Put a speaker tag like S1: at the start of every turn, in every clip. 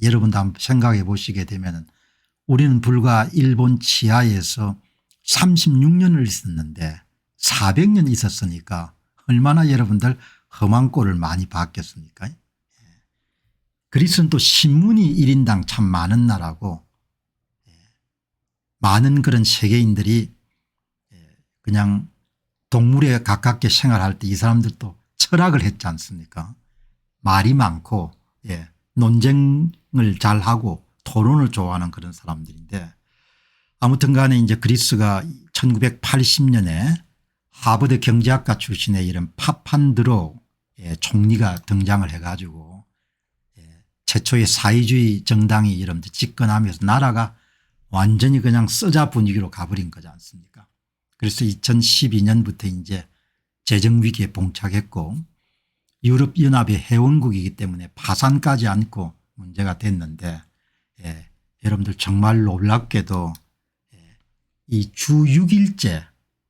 S1: 여러분도 한번 생각해 보시게 되면 우리는 불과 일본 치하에서 36년을 있었는데 400년 있었으니까 얼마나 여러분들 험한 꼴을 많이 봤겠습니까. 그리스는 또 신문이 1인당 참 많은 나라고 많은 그런 세계인들이 그냥 동물에 가깝게 생활할 때 이 사람들도 철학을 했지 않습니까. 말이 많고 논쟁을 잘하고 토론을 좋아하는 그런 사람들인데 아무튼 간에 이제 그리스가 1980년에 하버드 경제학과 출신의 이런 파판드로 총리가 등장을 해가지고 최초의 사회주의 정당이 여러분들 집권하면서 나라가 완전히 그냥 써자 분위기로 가버린 거지 않습니까. 그래서 2012년부터 이제 재정위기에 봉착했고 유럽연합의 회원국이기 때문에 파산까지 않고 문제가 됐는데 여러분들 정말 놀랍게도 이 주 6일제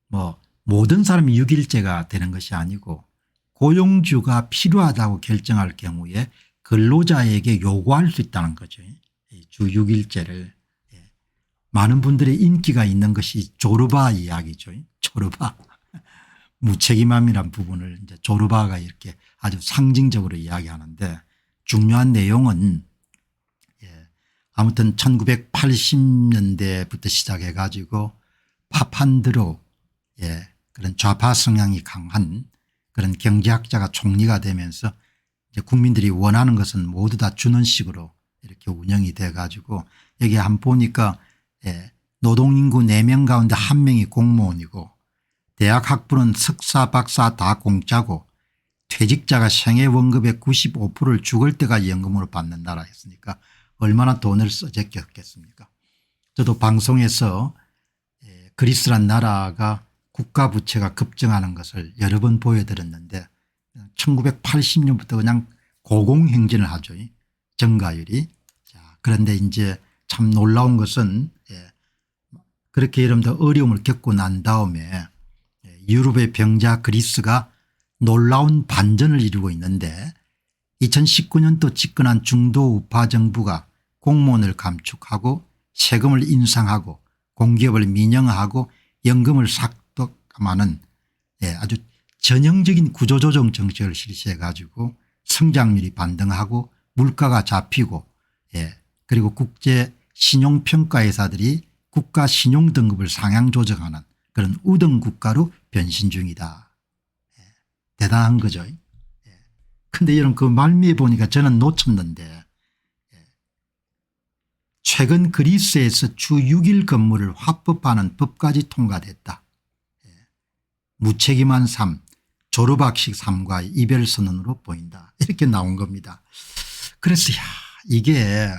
S1: 뭐 모든 사람이 6일제가 되는 것이 아니고 고용주가 필요하다고 결정할 경우에 근로자에게 요구할 수 있다는 거죠. 주 6일제를. 많은 분들의 인기가 있는 것이 조르바 이야기죠. 조르바. 무책임함이란 부분을 이제 조르바가 이렇게 아주 상징적으로 이야기하는데 중요한 내용은 아무튼 1980년대부터 시작해 가지고 파판드로 그런 좌파 성향이 강한 그런 경제학자가 총리가 되면서 이제 국민들이 원하는 것은 모두 다 주는 식으로 이렇게 운영이 돼 가지고 여기 한번 보니까 노동인구 4명 가운데 1명이 공무원이고 대학 학부는 석사 박사 다 공짜고 퇴직자가 생애 원금의 95%를 죽을 때까지 연금으로 받는 나라였으니까 얼마나 돈을 써제꼈겠습니까. 저도 방송에서 그리스란 나라가 국가 부채가 급증하는 것을 여러 번 보여드렸는데 1980년부터 그냥 고공행진을 하죠. 증가율이. 자, 그런데 이제 참 놀라운 것은 그렇게 여러분들 어려움을 겪고 난 다음에 유럽의 병자 그리스가 놀라운 반전을 이루고 있는데 2019년도 집권한 중도 우파 정부가 공무원을 감축하고 세금을 인상하고 공기업을 민영화하고 연금을 삭감하는 아주 전형적인 구조조정 정책을 실시해 가지고 성장률이 반등하고 물가가 잡히고 그리고 국제 신용평가회사들이 국가 신용등급을 상향 조정하는 그런 우등 국가로 변신 중이다. 대단한 거죠. 그런데 여러분 그 말미에 보니까 저는 놓쳤는데 최근 그리스에서 주 6일 근무를 합법화하는 법까지 통과됐다. 무책임한 삶 조르박식 삶과의 이별선언으로 보인다. 이렇게 나온 겁니다. 그래서 이게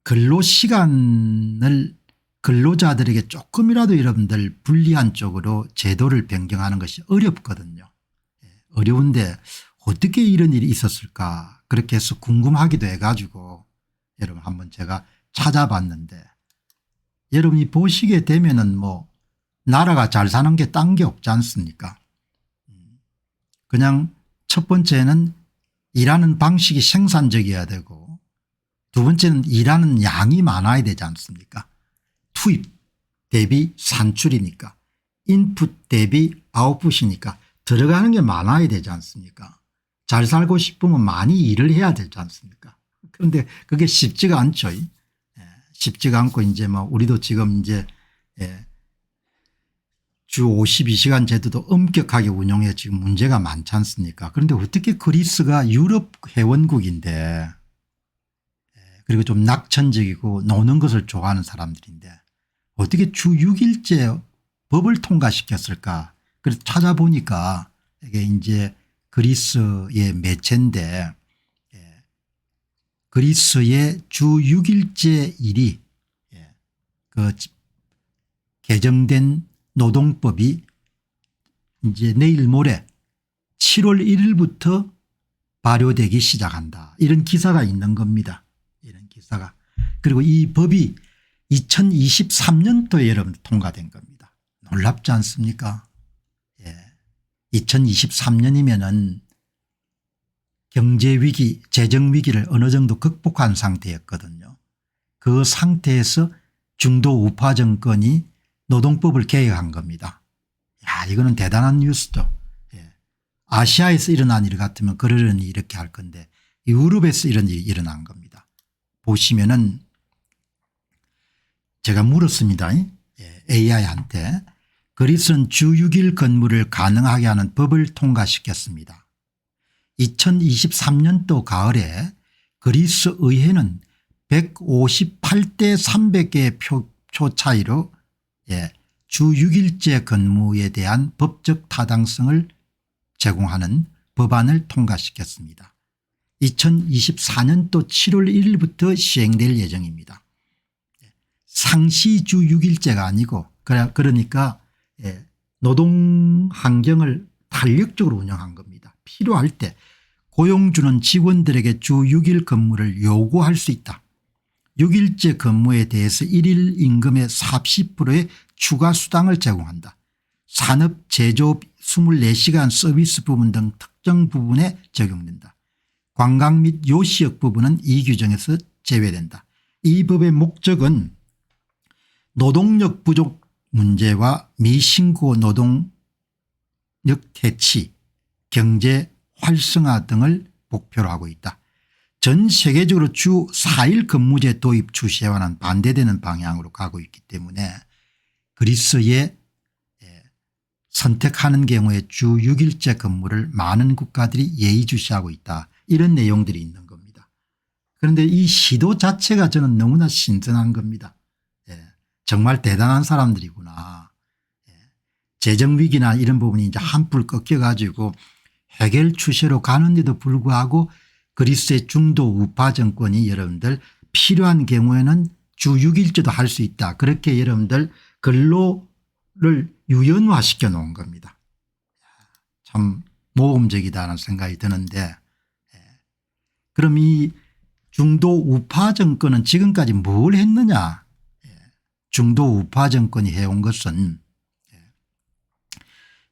S1: 근로시간을 근로자들에게 조금이라도 여러분들 불리한 쪽으로 제도를 변경하는 것이 어렵거든요. 어려운데 어떻게 이런 일이 있었을까 그렇게 해서 궁금하기도 해가지고 여러분 한번 제가 찾아봤는데 여러분이 보시게 되면은 뭐 나라가 잘 사는 게 딴 게 없지 않습니까. 그냥 첫 번째는 일하는 방식이 생산적이어야 되고 두 번째는 일하는 양이 많아야 되지 않습니까. 투입 대비 산출이니까 인풋 대비 아웃풋이니까 들어가는 게 많아야 되지 않습니까. 잘 살고 싶으면 많이 일을 해야 되지 않습니까. 그런데 그게 쉽지가 않죠. 쉽지가 않고 이제 뭐 우리도 지금 이제 주 52시간 제도도 엄격하게 운영해 지금 문제가 많지 않습니까. 그런데 어떻게 그리스가 유럽 회원국인데 그리고 좀 낙천적이고 노는 것을 좋아하는 사람들인데 어떻게 주 6일제 법을 통과시켰을까. 그래서 찾아보니까 이게 이제 그리스의 매체인데 그리스의 주 6일제 일이 그 개정된 노동법이 이제 내일 모레 7월 1일부터 발효되기 시작한다. 이런 기사가 있는 겁니다. 이런 기사가. 그리고 이 법이 2023년도에 여러분 통과된 겁니다. 놀랍지 않습니까? 2023년이면은 경제위기 재정위기를 어느 정도 극복한 상태였거든요. 그 상태에서 중도 우파 정권이 노동법을 개혁한 겁니다. 야, 이거는 대단한 뉴스죠. 예. 아시아에서 일어난 일 같으면 그러려니 이렇게 할 건데 유럽에서 이런 일이 일어난 겁니다. 보시면은 제가 물었습니다. 예, AI한테 그리스는 주 6일 근무를 가능하게 하는 법을 통과시켰습니다. 2023년도 가을에 그리스 의회는 158대 300개의 표 차이로 예, 주 6일제 근무에 대한 법적 타당성을 제공하는 법안을 통과시켰습니다. 2024년도 7월 1일부터 시행될 예정입니다. 상시 주 6일제가 아니고 그러니까 노동 환경을 탄력적으로 운영한 겁니다. 필요할 때 고용주는 직원들에게 주 6일 근무를 요구할 수 있다. 6일제 근무에 대해서 1일 임금의 40%의 추가 수당을 제공한다. 산업 제조업 24시간 서비스 부분 등 특정 부분에 적용된다. 관광 및 요시역 부분은 이 규정에서 제외된다. 이 법의 목적은 노동력 부족 문제와 미신고 노동력 퇴치, 경제 활성화 등을 목표로 하고 있다. 전 세계적으로 주 4일 근무제 도입 추세와는 반대되는 방향으로 가고 있기 때문에 그리스에 선택하는 경우에 주 6일제 근무를 많은 국가들이 예의주시하고 있다. 이런 내용들이 있는 겁니다. 그런데 이 시도 자체가 저는 너무나 신선한 겁니다. 정말 대단한 사람들이구나. 재정위기나 이런 부분이 이제 한풀 꺾여 가지고 해결 추세로 가는데도 불구하고 그리스의 중도 우파 정권이 여러분들 필요한 경우에는 주 6일제도 할 수 있다. 그렇게 여러분들 근로를 유연화시켜 놓은 겁니다. 참 모범적이다는 생각이 드는데 그럼 이 중도 우파 정권은 지금까지 뭘 했느냐. 중도 우파 정권이 해온 것은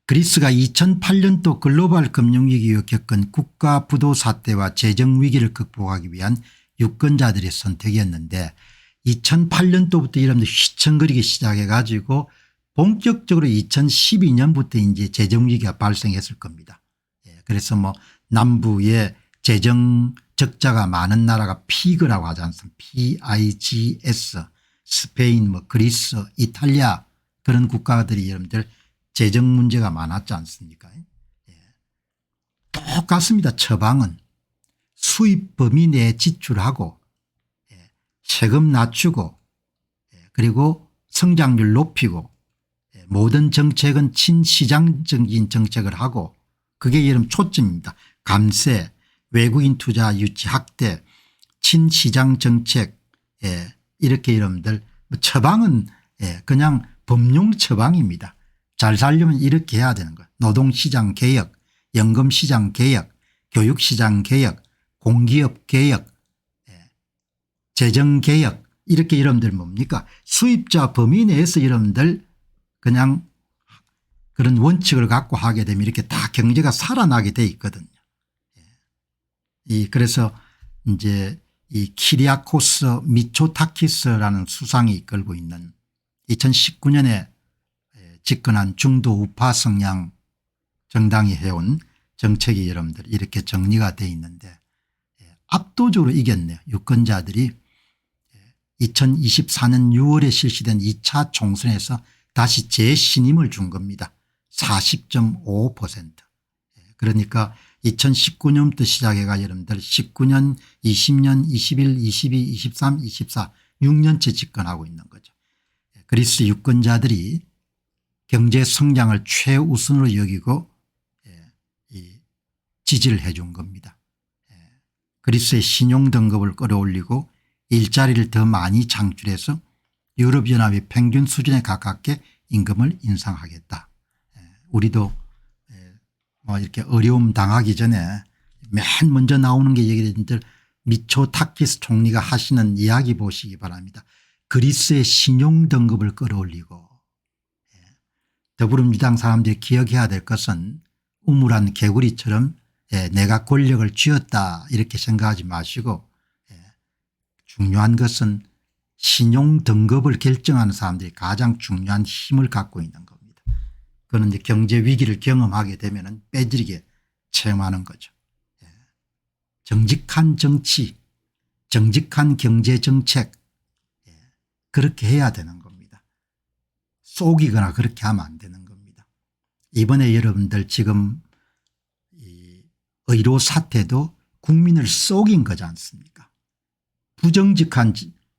S1: 그리스가 2008년도 글로벌 금융위기에 겪은 국가 부도 사태와 재정위기를 극복하기 위한 유권자들의 선택이었는데 2008년도부터 여러분들 휘청거리기 시작해 가지고 본격적으로 2012년부터 이제 재정위기가 발생했을 겁니다. 그래서 뭐 남부에 재정 적자가 많은 나라가 피그라고 하지 않습니까? PIGS 스페인 뭐 그리스 이탈리아 그런 국가들이 여러분들 재정 문제가 많았지 않습니까? 똑같습니다. 처방은 수입 범위 내에 지출하고 세금 낮추고 그리고 성장률 높이고 모든 정책은 친시장적인 정책을 하고 그게 여러분 초점입니다. 감세 외국인 투자 유치 확대 친시장 정책 이렇게 여러분들 처방은 그냥 법용 처방입니다. 잘 살려면 이렇게 해야 되는 거예요. 노동시장 개혁 연금시장 개혁 교육시장 개혁 공기업 개혁 재정개혁 이렇게 여러분들 뭡니까 수입자 범위 내에서 여러분들 그냥 그런 원칙을 갖고 하게 되면 이렇게 다 경제가 살아나게 돼 있거든요. 그래서 이제 이 키리아코스 미초타키스라는 수상이 이끌고 있는 2019년에 집권한 중도 우파 성향 정당이 해온 정책이 여러분들 이렇게 정리가 돼 있는데 압도적으로 이겼네요. 유권자들이 2024년 6월에 실시된 2차 총선에서 다시 재신임을 준 겁니다. 40.5%. 그러니까 2019년부터 시작해가 여러분들 19년 20년 21 22 23 24 6년째 집권하고 있는 거죠. 그리스 유권자들이 경제 성장을 최우선으로 여기고 지지를 해 준 겁니다. 그리스의 신용 등급을 끌어올리고 일자리를 더 많이 창출해서 유럽연합의 평균 수준에 가깝게 임금을 인상하겠다. 우리도 뭐 이렇게 어려움 당하기 전에 맨 먼저 나오는 게 얘기들 미초타키스 총리가 하시는 이야기 보시기 바랍니다. 그리스의 신용 등급을 끌어올리고 더불어민주당 사람들이 기억해야 될 것은 우물한 개구리처럼 내가 권력을 쥐었다 이렇게 생각하지 마시고 중요한 것은 신용 등급을 결정하는 사람들이 가장 중요한 힘을 갖고 있는 겁니다. 그는 이제 경제 위기를 경험하게 되면 빼지르게 체험하는 거죠. 정직한 정치, 정직한 경제 정책 그렇게 해야 되는 겁니다. 속이거나 그렇게 하면 안 되는 겁니다. 이번에 여러분들 지금 이 의료 사태도 국민을 속인 거지 않습니까? 부정직한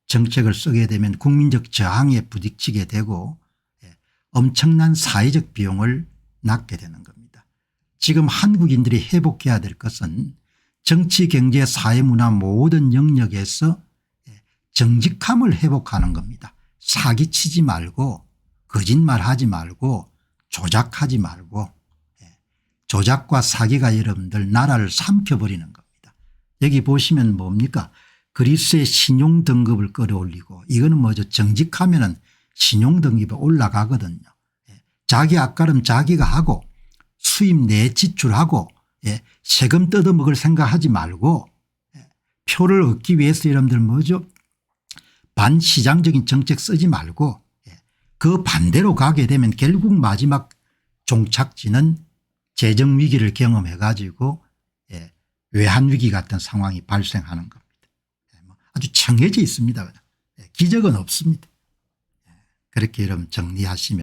S1: 정책을 쓰게 되면 국민적 저항에 부딪히게 되고 엄청난 사회적 비용을 낳게 되는 겁니다. 지금 한국인들이 회복해야 될 것은 정치 경제 사회문화 모든 영역에서 정직함을 회복하는 겁니다. 사기치지 말고 거짓말하지 말고 조작하지 말고 조작과 사기가 여러분들 나라를 삼켜버리는 겁니다. 여기 보시면 뭡니까? 그리스의 신용등급을 끌어올리고 이거는 뭐죠? 정직하면은 신용등급이 올라가거든요. 자기 앞가름 자기가 하고 수입 내 지출하고 세금 뜯어먹을 생각하지 말고 표를 얻기 위해서 여러분들 뭐죠? 반시장적인 정책 쓰지 말고 그 반대로 가게 되면 결국 마지막 종착지는 재정위기를 경험해 가지고 외환위기 같은 상황이 발생하는 겁니다. 아주 정해져 있습니다. 기적은 없습니다. 그렇게 여러분 정리하시면